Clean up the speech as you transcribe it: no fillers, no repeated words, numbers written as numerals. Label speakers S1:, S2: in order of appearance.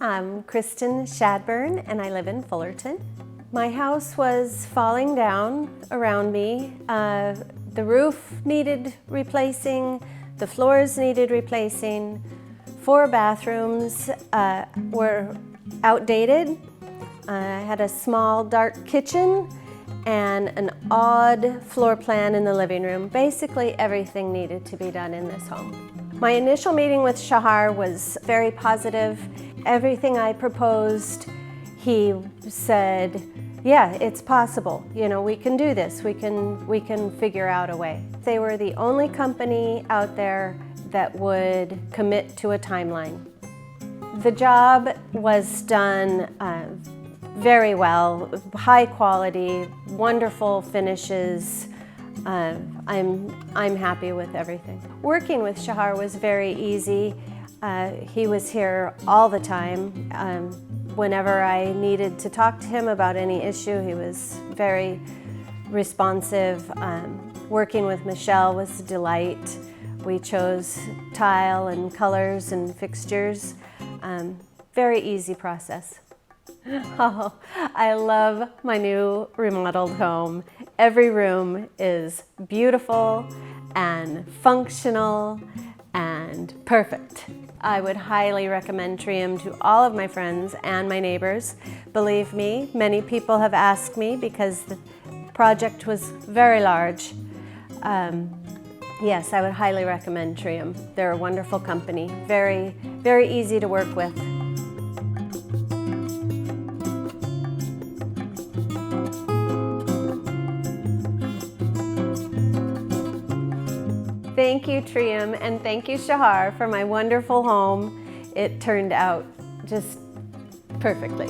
S1: I'm Kirstein Shadburn and I live in Fullerton. My house was falling down around me. The roof needed replacing, the floors needed replacing, 4 bathrooms were outdated. I had a small dark kitchen and an odd floor plan in the living room. Basically everything needed to be done in this home. My initial meeting with Shahar was very positive. Everything I proposed, he said, yeah, it's possible. You know, we can do this. We can figure out a way. They were the only company out there that would commit to a timeline. The job was done very well, high quality, wonderful finishes. I'm happy with everything. Working with Shahar was very easy. He was here all the time. Whenever I needed to talk to him about any issue, he was very responsive. Working with Michelle was a delight. We chose tile and colors and fixtures. Very easy process. Oh, I love my new remodeled home. Every room is beautiful and functional and perfect. I would highly recommend Treeium to all of my friends and my neighbors. Believe me, many people have asked me because the project was very large. Yes, I would highly recommend Treeium. They're a wonderful company, very, very easy to work with. Thank you, Treeium, and thank you, Shahar, for my wonderful home. It turned out just perfectly.